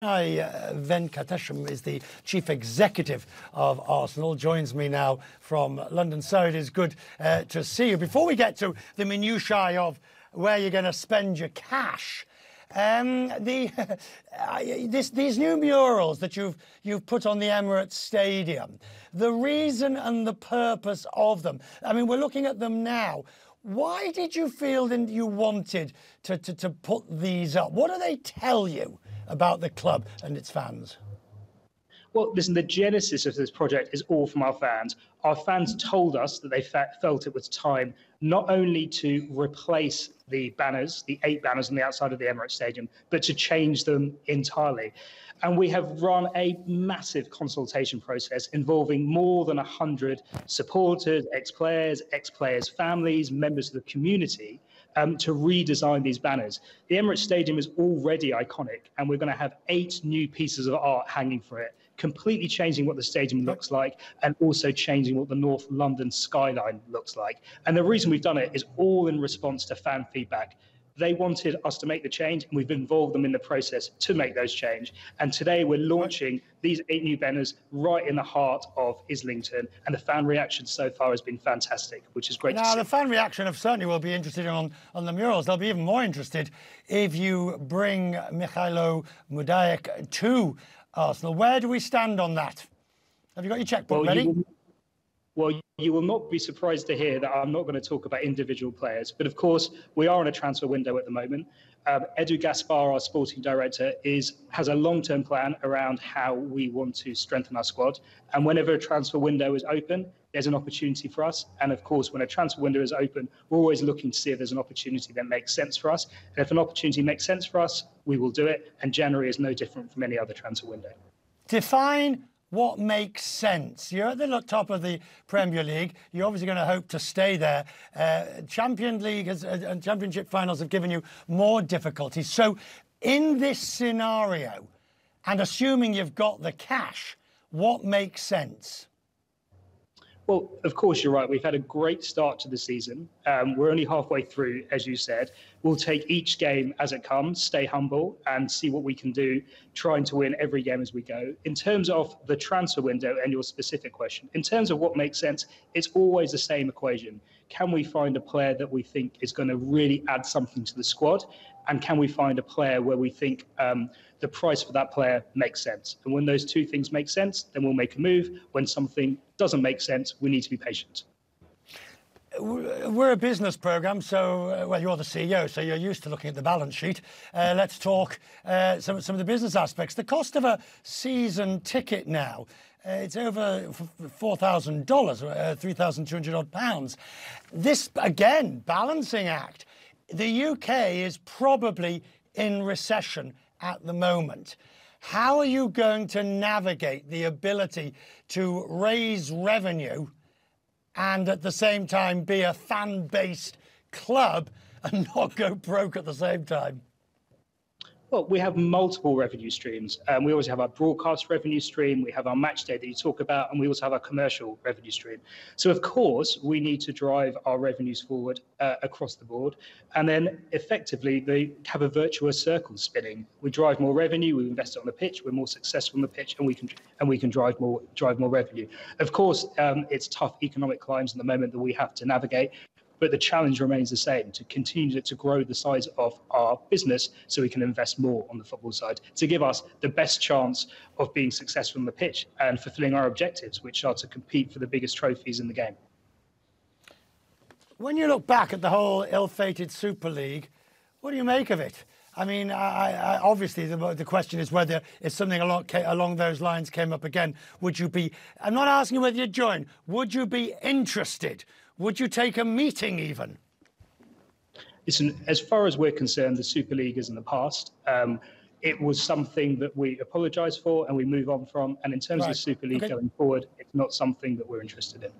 Venkatesham is the chief executive of Arsenal, joins me now from London. So it is good to see you. Before we get to the minutiae of where you're going to spend your cash, these new murals that you've put on the Emirates Stadium, the reason and the purpose of them. I mean, we're looking at them now. Why did you feel that you wanted to put these up? What do they tell you about the club and its fans? Well, listen, the genesis of this project is all from our fans. Our fans told us that they felt it was time not only to replace the banners, the 8 banners on the outside of the Emirates Stadium, but to change them entirely. And we have run a massive consultation process involving more than 100 supporters, ex-players' families, members of the community, to redesign these banners. The Emirates Stadium is already iconic, and we're going to have 8 new pieces of art hanging for it, completely changing what the stadium looks like and also changing what the North London skyline looks like. And the reason we've done it is all in response to fan feedback. They wanted us to make the change, and we've involved them in the process to make those change. And today we're launching these 8 new banners right in the heart of Islington, and the fan reaction so far has been fantastic, which is great to see. Now, the fan reaction certainly will be interested on the murals. They'll be even more interested if you bring Mikhailo Mudryk to Arsenal. Where do we stand on that? Have you got your checkbook ready? You will not be surprised to hear that I'm not going to talk about individual players. But of course, we are in a transfer window at the moment. Edu Gaspar, our sporting director, has a long-term plan around how we want to strengthen our squad. And whenever a transfer window is open, there's an opportunity for us. And of course, when a transfer window is open, we're always looking to see if there's an opportunity that makes sense for us. And if an opportunity makes sense for us, we will do it. And January is no different from any other transfer window. Define what makes sense. You're at the top of the Premier League. You're obviously going to hope to stay there. Champions League and Championship finals have given you more difficulties. So in this scenario, and assuming you've got the cash, what makes sense? Well, of course, you're right. We've had a great start to the season. We're only halfway through, as you said. We'll take each game as it comes, stay humble, and see what we can do, trying to win every game as we go. In terms of the transfer window and your specific question, in terms of what makes sense, it's always the same equation. Can we find a player that we think is going to really add something to the squad? And can we find a player where we think the price for that player makes sense? And when those two things make sense, then we'll make a move. When something doesn't make sense, we need to be patient. We're a business programme, so, well, you're the CEO, so you're used to looking at the balance sheet. Let's talk some of the business aspects. The cost of a season ticket now, it's over $4,000, £3,200 odd. This, again, balancing act. The UK is probably in recession at the moment. How are you going to navigate the ability to raise revenue and at the same time be a fan-based club and not go broke at the same time? Well, we have multiple revenue streams. We always have our broadcast revenue stream, we have our match day that you talk about, and we also have our commercial revenue stream. So, of course, we need to drive our revenues forward across the board. And then, effectively, they have a virtuous circle spinning. We drive more revenue, we invest it on the pitch, we're more successful on the pitch, and we can drive more revenue. Of course, it's tough economic climes at the moment that we have to navigate. But the challenge remains the same, to continue to grow the size of our business so we can invest more on the football side, to give us the best chance of being successful on the pitch and fulfilling our objectives, which are to compete for the biggest trophies in the game. When you look back at the whole ill-fated Super League, what do you make of it? I mean, obviously the question is whether if something along those lines came up again, would you be, I'm not asking you whether you'd join, would you be interested? Would you take a meeting even? Listen, as far as we're concerned, the Super League is in the past. It was something that we apologise for and we move on from. And in terms of the Super League going forward, it's not something that we're interested in.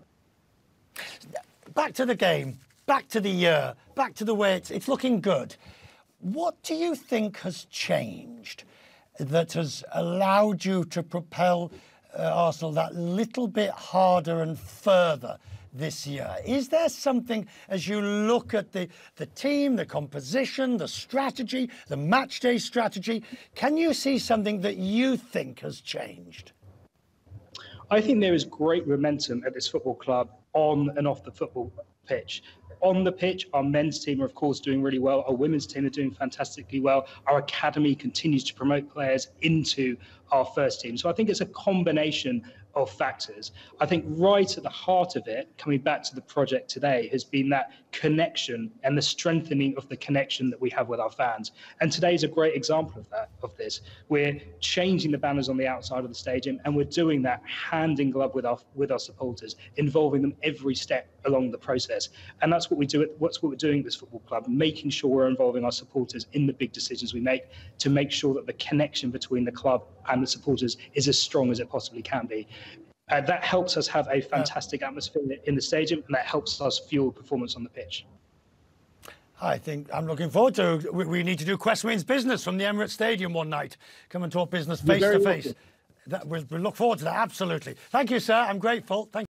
Back to the game, back to the year, back to the way it's looking good. What do you think has changed that has allowed you to propel Arsenal that little bit harder and further this year. Is there something, as you look at the team, the composition, the strategy, the match day strategy, can you see something that you think has changed? I think there is great momentum at this football club on and off the football pitch. On the pitch, our men's team are, of course, doing really well. Our women's team are doing fantastically well. Our academy continues to promote players into our first team. So I think it's a combination of factors. I think right at the heart of it, coming back to the project today, has been that connection and the strengthening of the connection that we have with our fans. And today is a great example of this. We're changing the banners on the outside of the stadium, and we're doing that hand in glove with our supporters, involving them every step along the process. And that's what we do. What's what we're doing at this football club, making sure we're involving our supporters in the big decisions we make to make sure that the connection between the club and the supporters is as strong as it possibly can be. That helps us have a fantastic atmosphere in the stadium, and that helps us fuel performance on the pitch. I think I'm looking forward to. We need to do Quest Wins Business from the Emirates Stadium one night. Come and talk business face to face. We'll look forward to that. Absolutely. Thank you, sir. I'm grateful. Thank you.